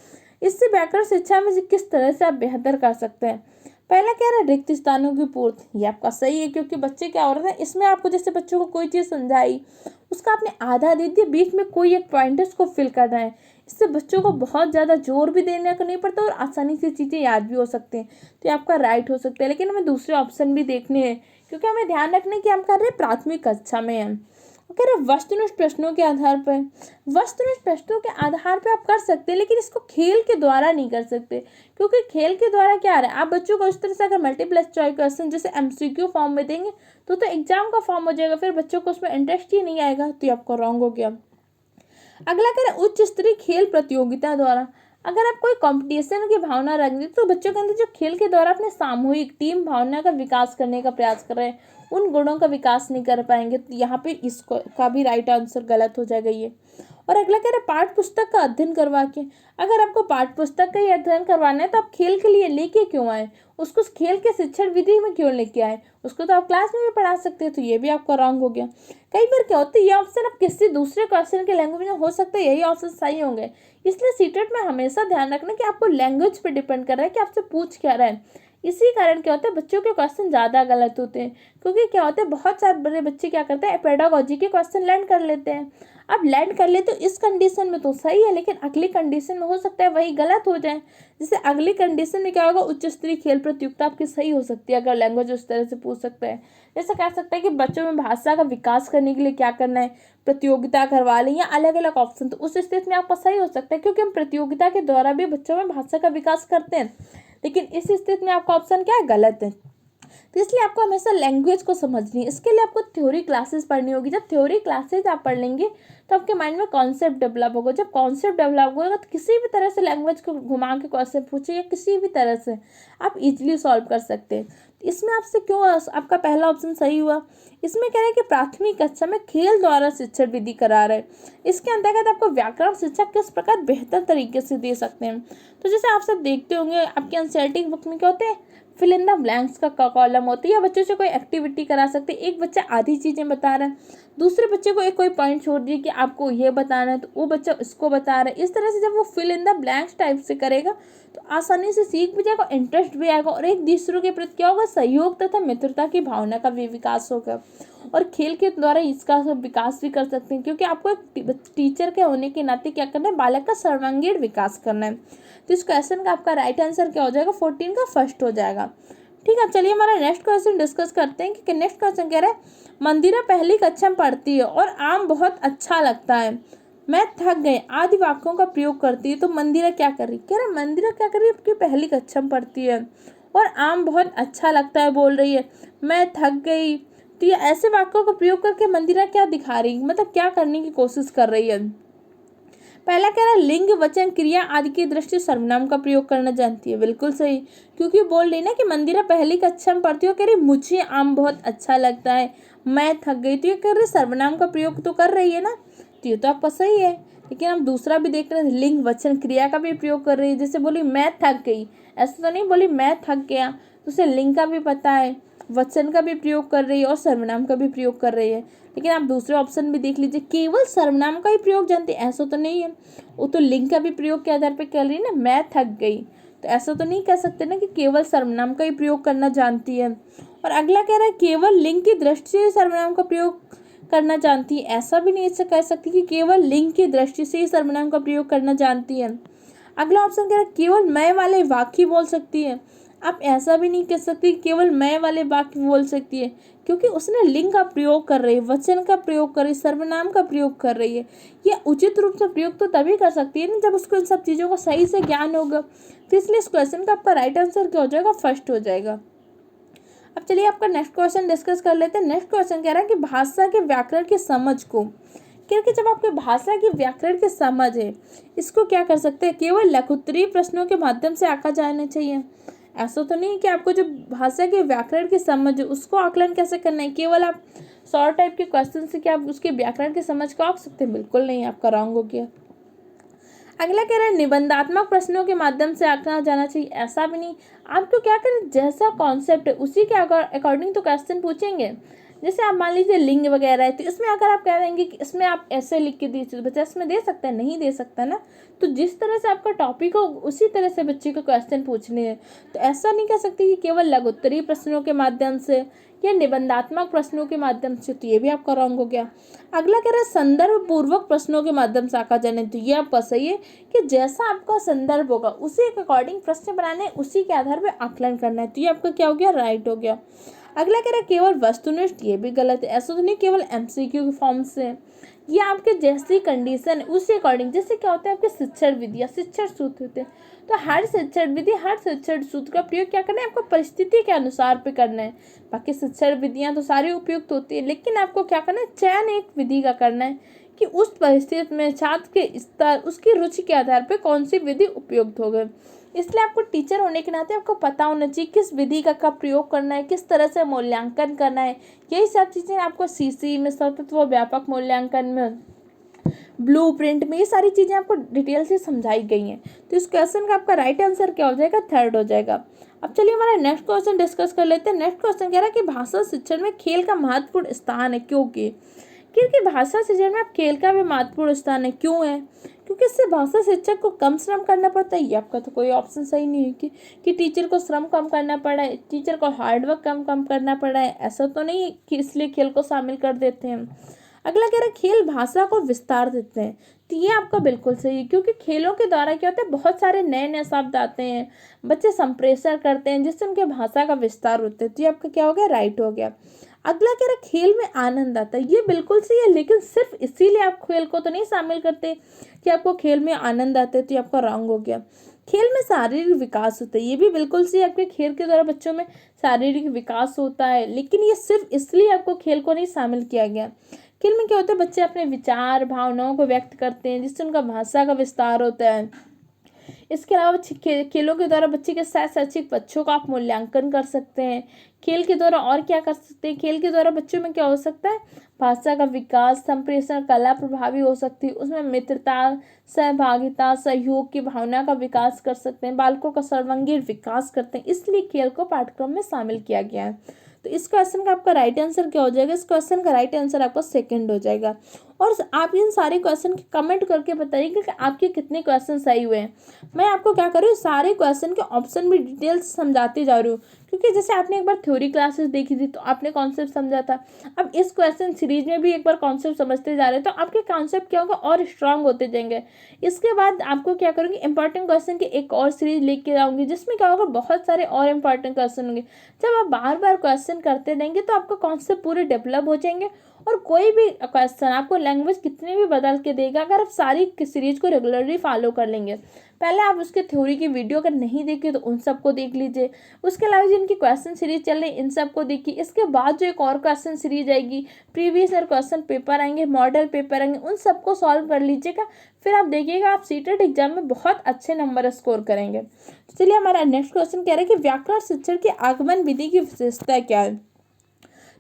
इससे व्याकरण शिक्षा में किस तरह से आप बेहतर कर सकते हैं। पहला कह रहा है रिक्त स्थानों की पूर्ति, ये आपका सही है, क्योंकि बच्चे क्या हो रहे हैं इसमें आपको जैसे बच्चों को कोई चीज़ समझाई, उसका आपने आधा दे दिया, बीच में कोई एक पॉइंट है उसको फिल करना है। इससे बच्चों को बहुत ज़्यादा जोर भी देने का नहीं पड़ता और आसानी से चीज़ें याद भी हो सकती हैं। तो ये आपका राइट हो सकता है, लेकिन हमें दूसरे ऑप्शन भी देखने हैं, क्योंकि हमें ध्यान रखना है कि हम कर रहे हैं प्राथमिक कक्षा में हैं। कह रहे वस्तुनिष्ठ प्रश्नों के आधार पर, वस्तुनिष्ठ प्रश्नों के आधार पर आप कर सकते हैं, लेकिन इसको खेल के द्वारा नहीं कर सकते, क्योंकि खेल के द्वारा क्या आ रहा है, आप बच्चों को इस तरह से अगर मल्टीपल चॉइस क्वेश्चन जैसे एमसीक्यू फॉर्म में देंगे तो एग्जाम का फॉर्म हो जाएगा, फिर बच्चों को उसमें इंटरेस्ट ही नहीं आएगा। तो ये आपका रॉन्ग हो गया। अगला करें उच्च स्तरीय खेल प्रतियोगिता द्वारा, अगर आप कोई कंपटीशन की भावना रख दें तो बच्चों के अंदर जो खेल के द्वारा अपने सामूहिक टीम भावना का विकास करने का प्रयास कर रहे हैं, उन गुणों का विकास नहीं कर पाएंगे। तो यहाँ पे इसको का भी राइट आंसर गलत हो जाएगा ये। और अगला कह रहे पाठ्य पुस्तक का अध्ययन करवा के, अगर आपको पाठ्य पुस्तक का ही अध्ययन करवाना है तो आप खेल के लिए लेके क्यों आए, उसको खेल के शिक्षण विधि में क्यों लेके आए, उसको तो आप क्लास में भी पढ़ा सकते हैं। तो ये भी आपका रॉन्ग हो गया। कई बार क्या होता है ये ऑप्शन आप किसी दूसरे क्वेश्चन के लैंग्वेज में हो सकता है यही ऑप्शन सही होंगे, इसलिए सीटेट में हमेशा ध्यान रखना कि आपको लैंग्वेज पे डिपेंड कर रहा है कि आपसे पूछ क्या रहा है। इसी कारण क्या होता है बच्चों के क्वेश्चन ज़्यादा गलत होते हैं, क्योंकि क्या होता है बहुत सारे बड़े बच्चे क्या करते हैं पेडागोजी के क्वेश्चन लैंड कर लेते हैं। अब लैंड कर ले तो इस कंडीशन में तो सही है, लेकिन अगली कंडीशन में हो सकता है वही गलत हो जाए। जैसे अगली कंडीशन में क्या होगा, उच्च स्तरीय खेल प्रतियोगिता आपकी सही हो सकती है अगर लैंग्वेज उस तरह से पूछ सकता है। जैसे कह सकता है कि बच्चों में भाषा का विकास करने के लिए क्या करना है, प्रतियोगिता करवा लें या अलग अलग ऑप्शन, तो उस स्थिति में आपका सही हो सकता है, क्योंकि हम प्रतियोगिता के द्वारा भी बच्चों में भाषा का विकास करते हैं। लेकिन इस स्थिति में आपका ऑप्शन क्या है, गलत है। तो इसलिए आपको हमेशा लैंग्वेज को समझनी है, इसके लिए आपको थ्योरी क्लासेस पढ़नी होगी। जब थ्योरी क्लासेस आप पढ़ लेंगे तो आपके माइंड में कॉन्सेप्ट डेवलप होगा। जब कॉन्सेप्ट डेवलप होगा तो किसी भी तरह से लैंग्वेज को घुमा के क्वेश्चन पूछे या किसी भी तरह से आप इजीली सॉल्व कर सकते हैं। इसमें आपसे क्यों आपका पहला ऑप्शन सही हुआ। इसमें कह रहे हैं कि प्राथमिक कक्षा में खेल द्वारा शिक्षण विधि करा रहे, इसके अंतर्गत आपको व्याकरण शिक्षा किस प्रकार बेहतर तरीके से दे सकते हैं। तो जैसे आप सब देखते होंगे आपके एनसीईआरटी बुक में क्या होते हैं, फिल इन द ब्लैंक्स का कॉलम होती है, या बच्चों से कोई एक्टिविटी करा सकते हैं। एक बच्चा आधी चीज़ें बता रहा है, दूसरे बच्चे को एक कोई पॉइंट छोड़ दिए कि आपको ये बताना है, तो वो बच्चा इसको बता रहा है। इस तरह से जब वो fill in the blanks type से करेगा तो आसानी से सीख भी जाएगा, इंटरेस्ट भी आएगा, और एक दूसरे के प्रति क्या होगा, सहयोग तथा मित्रता की भावना का भी विकास होगा। और खेल के द्वारा इसका विकास भी कर सकते हैं, क्योंकि आपको एक टीचर के होने के नाते क्या करना है, बालक का सर्वांगीण विकास करना है। तो इस क्वेश्चन का आपका राइट आंसर क्या हो जाएगा, 14 का फर्स्ट हो जाएगा। ठीक है, चलिए हमारा नेक्स्ट क्वेश्चन डिस्कस करते हैं कि नेक्स्ट क्वेश्चन कह रहा है मंदिरा पहली कक्षा में पढ़ती है और आम बहुत अच्छा लगता है, मैं थक गई आदि वाक्यों का प्रयोग करती है। तो मंदिरा क्या कर रही, कह रहा मंदिरा क्या कर रही है, आपकी पहली कक्षा में पढ़ती है और आम बहुत अच्छा लगता है बोल रही है, मैं थक गई। तो ये ऐसे वाक्यों का प्रयोग करके मंदिरा क्या दिखा रही, मतलब क्या करने की कोशिश कर रही है। पहला कह रहा है लिंग वचन क्रिया आदि की दृष्टि सर्वनाम का प्रयोग करना जानती है, बिल्कुल सही, क्योंकि बोल रही ना कि मंदिरा पहली कक्षा में पढ़ती हो, कह रही मुझे आम बहुत अच्छा लगता है, मैं थक गई, तो ये कह रही सर्वनाम का प्रयोग तो कर रही है ना, तो ये तो आपका सही है। लेकिन हम दूसरा भी देख रहे हैं, लिंग वचन क्रिया का भी प्रयोग कर रही है, जैसे बोली मैं थक गई, ऐसा तो नहीं बोली मैं थक गया, तो उसे लिंग का भी पता है, वचन का भी प्रयोग कर रही है और सर्वनाम का भी प्रयोग कर रही है। लेकिन आप दूसरे ऑप्शन भी देख लीजिए, केवल सर्वनाम का ही प्रयोग जानते हैं ऐसा तो नहीं है, वो तो लिंग का भी प्रयोग के आधार पर कर रही है ना, मैं थक गई, तो ऐसा तो नहीं कह सकते ना कि केवल सर्वनाम का ही प्रयोग करना जानती है। और अगला कह रहा है केवल लिंग की दृष्टि से सर्वनाम का प्रयोग करना जानती है, ऐसा भी नहीं कह सकती कि केवल लिंग की दृष्टि से ही सर्वनाम का प्रयोग करना जानती है। अगला ऑप्शन कह रहा है केवल मैं वाले वाक्य बोल सकती है, आप ऐसा भी नहीं कह सकती केवल मैं वाले वाक्य बोल सकती है, क्योंकि उसने लिंग का प्रयोग कर रही है, वचन का प्रयोग कर रही है, सर्वनाम का प्रयोग कर रही है। ये उचित रूप से प्रयोग तो तभी कर सकती है ना जब उसको इन सब चीज़ों का सही से ज्ञान होगा। तो इसलिए इस क्वेश्चन का आपका राइट आंसर क्या हो जाएगा, फर्स्ट हो जाएगा। अब चलिए आपका नेक्स्ट क्वेश्चन डिस्कस कर लेते हैं। नेक्स्ट क्वेश्चन कह रहा है कि भाषा के व्याकरण की समझ को, क्योंकि जब आपके भाषा की व्याकरण की समझ है, इसको क्या कर सकते हैं, केवल लघुत्तरीय प्रश्नों के माध्यम से आंका जाना चाहिए। ऐसा तो नहीं कि आपको जो भाषा के व्याकरण की समझ है उसको आकलन कैसे करना है, केवल आप शॉर्ट टाइप के क्वेश्चन से क्या आप उसके व्याकरण की समझ को आंक सकते हैं, बिल्कुल नहीं, आपका रॉन्ग हो गया। अगला कह रहा है निबंधात्मक प्रश्नों के माध्यम से आंका जाना चाहिए, ऐसा भी नहीं। आपको क्या करें, जैसा कॉन्सेप्ट है उसी के अकॉर्डिंग तो क्वेश्चन पूछेंगे। जैसे आप मान लीजिए लिंग वगैरह है, तो इसमें अगर आप कह देंगे कि इसमें आप ऐसे लिख के दीजिए, बच्चा इसमें दे सकता है, नहीं दे सकता ना। तो जिस तरह से आपका टॉपिक हो उसी तरह से बच्चे को क्वेश्चन पूछने हैं। तो ऐसा नहीं कह सकते कि केवल लघुत्तरीय प्रश्नों के माध्यम से या निबंधात्मक प्रश्नों के माध्यम से, तो ये भी आपका रॉन्ग हो गया। अगला कह रहा है संदर्भ पूर्वक प्रश्नों के माध्यम से आंका जाने, तो ये आपका सही है कि जैसा आपका संदर्भ होगा उसी के अकॉर्डिंग प्रश्न बनाने, उसी के आधार पर आकलन करना है, तो ये आपका क्या हो गया, राइट हो गया। अगला कह रहा है केवल वस्तुनिष्ठ, ये भी गलत है। ऐसा तो नहीं केवल एमसीक्यू के फॉर्म से, ये आपके जैसी कंडीशन है उसी अकॉर्डिंग। जैसे क्या होता है आपके शिक्षण विधि या शिक्षण सूत्र होते हैं, तो हर शिक्षण विधि हर शिक्षण सूत्र का प्रयोग क्या करना है, आपको परिस्थिति के अनुसार पे करना है। बाकी शिक्षण विधियाँ तो सारी उपयुक्त होती है, लेकिन आपको क्या करना है, चयन एक विधि का करना है कि उस परिस्थिति में छात्र के स्तर, उसकी रुचि के आधार पर कौन सी विधि उपयुक्त हो गई। इसलिए आपको टीचर होने के नाते आपको पता होना चाहिए किस विधि का कब प्रयोग करना है, किस तरह से मूल्यांकन करना है। यही सब चीज़ें आपको सीसी में, सतत व व्यापक मूल्यांकन में, ब्लूप्रिंट में, ये सारी चीज़ें आपको डिटेल से समझाई गई हैं। तो इस क्वेश्चन का आपका राइट आंसर क्या हो जाएगा, थर्ड हो जाएगा। अब चलिए हमारा नेक्स्ट क्वेश्चन डिस्कस कर लेते हैं। नेक्स्ट क्वेश्चन कह रहा है कि भाषा शिक्षण में खेल का महत्वपूर्ण स्थान है, क्योंकि भाषा शिक्षण में आप खेल का भी महत्वपूर्ण स्थान है, क्यों है, क्योंकि इससे भाषा शिक्षक को कम श्रम करना पड़ता है। ये आपका तो कोई ऑप्शन सही नहीं है कि टीचर को श्रम कम करना पड़ा है, टीचर को हार्डवर्क कम करना पड़ा है, ऐसा तो नहीं कि इसलिए खेल को शामिल कर देते हैं। अगला कह रहा है खेल भाषा को विस्तार देते हैं, तो ये आपका बिल्कुल सही है, क्योंकि खेलों के द्वारा क्या होता है, बहुत सारे नए नए शब्द आते हैं, बच्चे संप्रेषण करते हैं जिससे उनके भाषा का विस्तार होता है, तो ये आपका क्या हो गया, राइट हो गया। अगला कह रहा खेल में आनंद आता है, ये बिल्कुल सही है, लेकिन सिर्फ इसीलिए आप खेल को तो नहीं शामिल करते कि आपको खेल में आनंद आता है, तो ये आपका रॉन्ग हो गया। खेल में शारीरिक विकास होता है, ये भी बिल्कुल सही, आपके खेल के द्वारा बच्चों में शारीरिक विकास होता है, लेकिन ये सिर्फ इसलिए आपको खेल को नहीं शामिल किया गया। खेल में क्या होता है, बच्चे अपने विचार भावनाओं को व्यक्त करते हैं जिससे उनका भाषा का विस्तार होता है। इसके अलावा खेलों के द्वारा बच्चे के साथ शैक्षिक बच्चों का आप मूल्यांकन कर सकते हैं। खेल के द्वारा और क्या कर सकते हैं, खेल के द्वारा बच्चों में क्या हो सकता है, भाषा का विकास, संप्रेषण कला प्रभावी हो सकती है, उसमें मित्रता, सहभागिता, सहयोग की भावना का विकास कर सकते हैं, बालकों का सर्वांगीण विकास करते हैं, इसलिए खेल को पाठ्यक्रम में शामिल किया गया है। तो इस क्वेश्चन का आपका राइट आंसर क्या हो जाएगा, इस क्वेश्चन का राइट आंसर आपका सेकंड हो जाएगा। और आप इन सारे क्वेश्चन के कमेंट करके बताइए कि आपके कितने क्वेश्चन सही हुए हैं। मैं आपको क्या कर रही हूँ, सारे क्वेश्चन के ऑप्शन भी डिटेल से समझाती जा रही हूँ, क्योंकि जैसे आपने एक बार थ्योरी क्लासेस देखी थी तो आपने कॉन्सेप्ट समझा था, अब इस क्वेश्चन सीरीज में भी एक बार कॉन्सेप्ट समझते जा रहे हैं, तो आपके कॉन्सेप्ट क्या होगा, और स्ट्रांग होते जाएंगे। इसके बाद आपको क्या करूँगी, इंपॉर्टेंट क्वेश्चन की एक और सीरीज लेके आऊँगी जिसमें क्या होगा, बहुत सारे और इंपॉर्टेंट क्वेश्चन होंगे। जब आप बार बार क्वेश्चन करते रहेंगे तो आपका कॉन्सेप्ट पूरे डेवलप हो जाएंगे, और कोई भी क्वेश्चन आपको लैंग्वेज कितनी भी बदल के देगा, अगर आप सारी सीरीज को रेगुलरली फॉलो कर लेंगे। पहले आप उसके थ्योरी की वीडियो अगर नहीं देखिए तो उन सबको देख लीजिए, उसके अलावा जिनकी क्वेश्चन सीरीज चल रही इन सबको देखिए। इसके बाद जो एक और क्वेश्चन सीरीज आएगी, प्रीवियस ईयर क्वेश्चन पेपर आएंगे, मॉडल पेपर आएंगे, उन सबको सॉल्व कर लीजिएगा, फिर आप देखिएगा आप सीटेट एग्जाम में बहुत अच्छे नंबर स्कोर करेंगे। तो चलिए हमारा नेक्स्ट क्वेश्चन कह रहा है कि व्याकरण शिक्षण की आगमन विधि की विशेषता क्या है।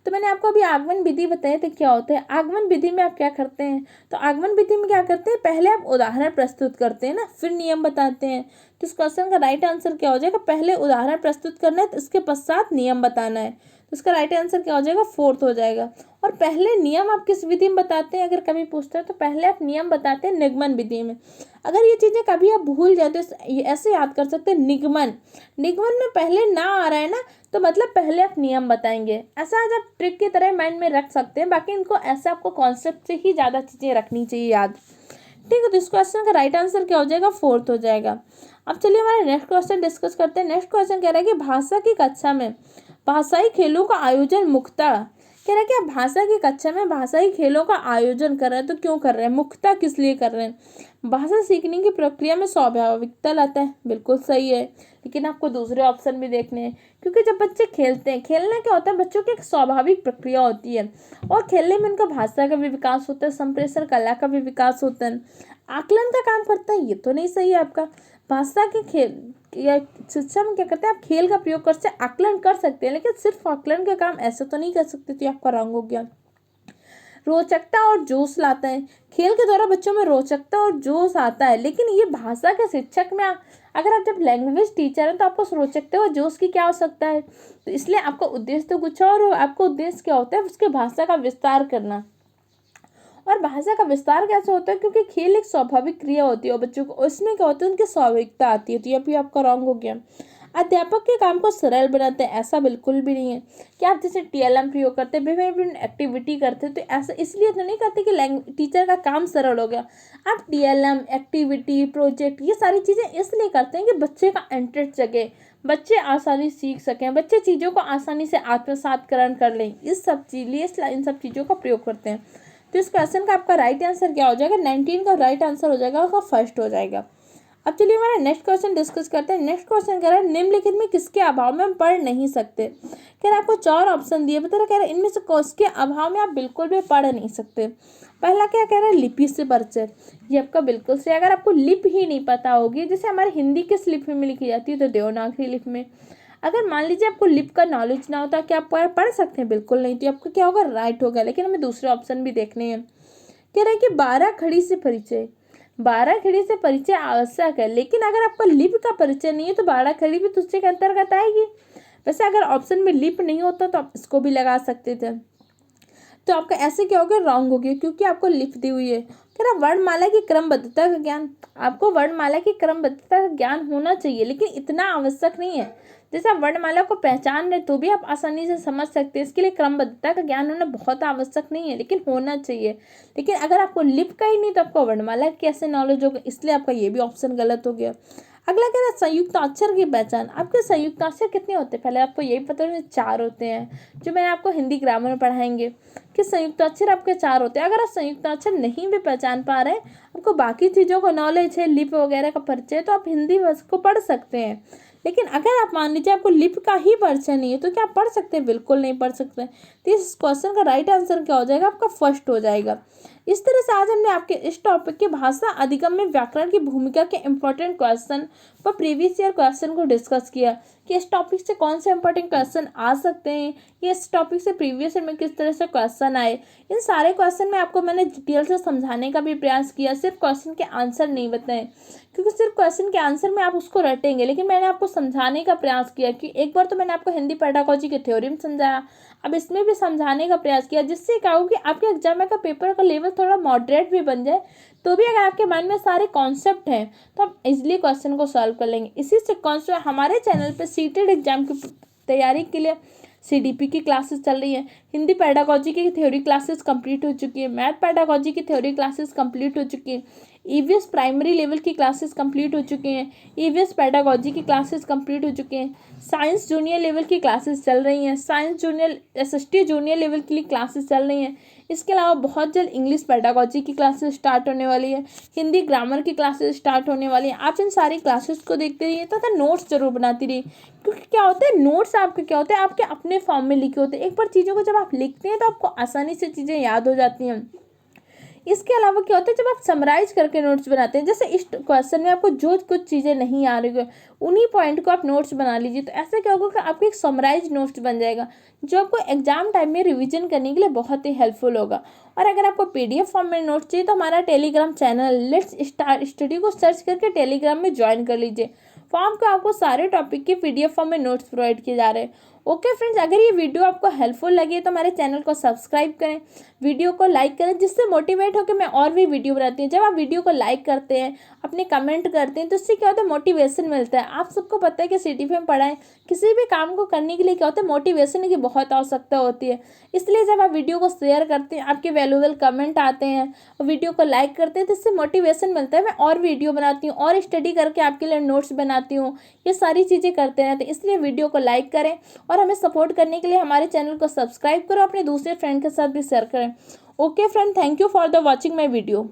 तो मैंने आपको अभी आगमन विधि बताई थी क्या होता है। आगमन विधि में आप क्या करते हैं, तो आगमन विधि में क्या करते हैं, पहले आप उदाहरण प्रस्तुत करते हैं ना, फिर नियम बताते हैं। तो इस क्वेश्चन का राइट आंसर क्या हो जाएगा, पहले उदाहरण प्रस्तुत करना है तो इसके पश्चात नियम बताना है। तो इसका राइट आंसर क्या हो जाएगा, 4th हो जाएगा। और पहले नियम आप किस विधि में बताते हैं, अगर कभी पूछते हैं तो पहले आप नियम बताते हैं निगमन विधि में। अगर ये चीज़ें कभी आप भूल जाते हो, ऐसे याद कर सकते हैं निगमन, निगमन में पहले ना आ रहा है ना, तो मतलब पहले आप नियम बताएंगे। ऐसा आज आप ट्रिक की तरह माइंड में रख सकते हैं, बाकी इनको ऐसा आपको कॉन्सेप्ट से ही ज़्यादा चीज़ें रखनी चाहिए याद। ठीक है, तो इस क्वेश्चन का राइट आंसर क्या हो जाएगा, 4th हो जाएगा। अब चलिए हमारे नेक्स्ट क्वेश्चन डिस्कस करते हैं। नेक्स्ट क्वेश्चन कह रहा है कि भाषा की कक्षा में भाषाई खेलों का आयोजन मुख्यतः, कह रहा है कि आप भाषा की कक्षा में भाषाई खेलों का आयोजन कर रहे हैं, तो क्यों कर रहे हैं, मुख्यतः किस लिए कर रहे हैं। भाषा सीखने की प्रक्रिया में स्वाभाविकता लाता है, बिल्कुल सही है, लेकिन आपको दूसरे ऑप्शन भी देखने हैं, क्योंकि जब बच्चे खेलते हैं, खेलना क्या होता है, बच्चों की एक स्वाभाविक प्रक्रिया होती है, और खेलने में उनका भाषा का भी विकास होता है, संप्रेषण कला का भी विकास होता है, आकलन का काम करता है। ये तो नहीं सही है आपका। भाषा के खेल या शिक्षा में क्या करते हैं, आप खेल का प्रयोग करके आकलन कर सकते हैं, लेकिन सिर्फ आकलन का काम ऐसे तो नहीं कर सकते, तो आपका रंग हो गया। रोचकता और जोश लाता है, खेल के द्वारा बच्चों में रोचकता और जोश आता है, लेकिन ये भाषा के शिक्षक में अगर आप जब लैंग्वेज टीचर हैं तो आपको रोचकता और जोश की क्या आवश्यकता है, तो इसलिए आपका उद्देश्य तो कुछ और आपका उद्देश्य क्या होता है, उसके भाषा का विस्तार करना। और भाषा का विस्तार कैसे होता है, क्योंकि खेल एक स्वाभाविक क्रिया होती है और बच्चों को उसमें क्या होता है, उनकी स्वाभाविकता आती है, तो ये भी आपका रॉन्ग हो गया। अध्यापक के काम को सरल बनाते हैं, ऐसा बिल्कुल भी नहीं है कि आप जैसे टीएलएम प्रयोग करते हैं, विभिन्न विभिन्न एक्टिविटी करते हैं, तो ऐसा इसलिए तो नहीं कहते कि टीचर का काम सरल हो गया। आप टीएलएम, एक्टिविटी, प्रोजेक्ट, ये सारी चीज़ें इसलिए करते हैं कि बच्चे का इंटरेस्ट जगे, बच्चे आसानी सीख सकें, बच्चे चीज़ों को आसानी से आत्मसातकरण कर लें, इस सब चीज लिए इन सब चीज़ों का प्रयोग करते हैं। तो इस क्वेश्चन का आपका राइट आंसर क्या हो जाएगा, 19 का राइट आंसर हो जाएगा, उसका फर्स्ट हो जाएगा। अब चलिए हमारा नेक्स्ट क्वेश्चन डिस्कस करते हैं। नेक्स्ट क्वेश्चन कह रहा है निम्नलिखित में किसके अभाव में हम पढ़ नहीं सकते। कह रहा है आपको 4 ऑप्शन दिए, बता रहा कह रहा है इनमें से किसके अभाव में आप बिल्कुल भी पढ़ नहीं सकते। पहला क्या कह रहा है, लिपि से परिचय, ये आपका बिल्कुल सही। अगर आपको लिप ही नहीं पता होगी, जैसे हमारी हिंदी किस लिपि में लिखी जाती है, तो देवनागरी लिपि में। अगर मान लीजिए आपको लिप का नॉलेज ना होता, क्या आप पढ़ सकते हैं, बिल्कुल नहीं, तो आपका क्या होगा, राइट होगा। लेकिन हमें दूसरे ऑप्शन भी देखने हैं। कह रहा है कि 12 खड़ी से परिचय, 12 खड़ी से परिचय आवश्यक है, लेकिन अगर आपका लिप का परिचय नहीं है तो 12 खड़ी भी तुझसे के अंतर्गत आएगी। वैसे अगर ऑप्शन में लिप नहीं होता तो आप इसको भी लगा सकते थे, तो आपका ऐसे क्या हो गया, रॉन्ग हो गया, क्योंकि आपको लिप दी हुई है। कह रहा वर्णमाला की क्रमबद्धता का ज्ञान, आपको वर्णमाला की क्रमबद्धता का ज्ञान होना चाहिए, लेकिन इतना आवश्यक नहीं है। जैसे आप वर्णमाला को पहचान रहे तो भी आप आसानी से समझ सकते हैं, इसके लिए क्रमबद्धता का ज्ञान होना बहुत आवश्यक नहीं है, लेकिन होना चाहिए। लेकिन अगर आपको लिप का ही नहीं तो आपको वर्णमाला कैसे नॉलेज होगा, इसलिए आपका ये भी ऑप्शन गलत हो गया। अगला कह रहा है संयुक्ताक्षर की पहचान, आपके संयुक्ताक्षर कितने होते हैं, पहले आपको यही पता है 4 होते हैं, जो मैंने आपको हिंदी ग्रामर में पढ़ाएंगे कि संयुक्ताक्षर आपके 4 होते हैं। अगर आप संयुक्ताक्षर नहीं भी पहचान पा रहे हैं, आपको बाकी चीज़ों का नॉलेज है, लिप वगैरह का परिचय, तो आप हिंदी को पढ़ सकते हैं। लेकिन अगर आप मान लीजिए आपको लिप का ही परिचय नहीं है, तो क्या आप पढ़ सकते हैं, बिल्कुल नहीं पढ़ सकते। तो इस क्वेश्चन का राइट आंसर क्या हो जाएगा, आपका फर्स्ट हो जाएगा। इस तरह से आज हमने आपके इस टॉपिक के भाषा अधिगम में व्याकरण की भूमिका के इंपॉर्टेंट क्वेश्चन व प्रीवियस ईयर क्वेश्चन को डिस्कस किया कि इस टॉपिक से कौन से इंपॉर्टेंट क्वेश्चन आ सकते हैं, या इस टॉपिक से प्रीवियस ईयर में किस तरह से क्वेश्चन आए। इन सारे क्वेश्चन में आपको मैंने डिटेल से समझाने का भी प्रयास किया, सिर्फ क्वेश्चन के आंसर नहीं बताए, क्योंकि सिर्फ क्वेश्चन के आंसर में आप उसको रटेंगे, लेकिन मैंने आपको समझाने का प्रयास किया कि एक बार तो मैंने आपको हिंदी पेडागोजी के थ्योरी में समझाया, अब इसमें भी समझाने का प्रयास किया, जिससे क्या हो कि आपके एग्जाम का पेपर का लेवल थोड़ा मॉडरेट भी बन जाए, तो भी अगर आपके माइंड में सारे कॉन्सेप्ट हैं तो आप इजीली क्वेश्चन को सॉल्व कर लेंगे। इसी से कॉन्सेप्ट हमारे चैनल पे सीटेड एग्जाम की तैयारी के लिए सीडीपी की क्लासेस चल रही है, हिंदी पेडागोजी की थ्योरी क्लासेस कंप्लीट हो चुकी है, मैथ पेडागोजी की थ्योरी क्लासेस कंप्लीट हो चुकी है, ईवीएस प्राइमरी लेवल की क्लासेस कंप्लीट हो चुकी हैं, ईवीएस पेडागोजी की क्लासेस कंप्लीट हो चुके हैं, साइंस जूनियर लेवल की क्लासेस चल रही हैं, science junior SST junior level के लिए क्लासेस चल रही हैं। इसके अलावा बहुत जल्द इंग्लिश पेडागोजी की क्लासेस स्टार्ट होने वाली है, हिंदी ग्रामर की क्लासेस स्टार्ट होने वाली है। आप इन सारी क्लासेस को देखते रहिए तथा नोट्स जरूर बनाती रहिए, क्योंकि क्या होता है नोट्स आपके क्या होते हैं, आपके अपने फॉर्म में लिखे होते हैं। एक बार चीज़ों को जब आप लिखते हैं तो आपको आसानी से चीज़ें याद हो जाती हैं। इसके अलावा क्या होता है, जब आप समराइज करके नोट्स बनाते हैं, जैसे इस क्वेश्चन में आपको जो कुछ चीज़ें नहीं आ रही है उन्हीं पॉइंट को आप नोट्स बना लीजिए, तो ऐसा क्या होगा कि आपको एक समराइज नोट्स बन जाएगा, जो आपको एग्जाम टाइम में रिवीजन करने के लिए बहुत ही हेल्पफुल होगा। और अगर आपको पीडीएफ फॉर्म में नोट्स चाहिए तो हमारा Telegram channel let's start study को सर्च करके टेलीग्राम में ज्वाइन कर लीजिए। फॉर्म को आपको सारे टॉपिक के पीडीएफ फॉर्म में नोट्स प्रोवाइड किए जा रहे हैं, ओके फ्रेंड्स, अगर ये वीडियो आपको हेल्पफुल लगी तो हमारे चैनल को सब्सक्राइब करें, वीडियो को लाइक करें, जिससे मोटिवेट होकर मैं और भी वीडियो बनाती हूँ। जब आप वीडियो को लाइक करते हैं, अपने कमेंट करते हैं, तो इससे क्या होता है, मोटिवेशन मिलता है। आप सबको पता है कि सिटी में पढ़ाएं, किसी भी काम को करने के लिए क्या होता है, मोटिवेशन की बहुत आवश्यकता होती है। इसलिए जब आप वीडियो को शेयर करते हैं, आपके वैल्यूएबल कमेंट आते हैं और वीडियो को लाइक करते हैं, तो इससे मोटिवेशन मिलता है। मैं और वीडियो बनाती हूँ और स्टडी करके आपके लिए नोट्स बनाती हूँ, ये सारी चीज़ें करते रहते हैं। इसलिए वीडियो को लाइक करें और हमें सपोर्ट करने के लिए हमारे चैनल को सब्सक्राइब करो, अपने दूसरे फ्रेंड के साथ भी शेयर करें। Okay friend, thank you for the watching my video.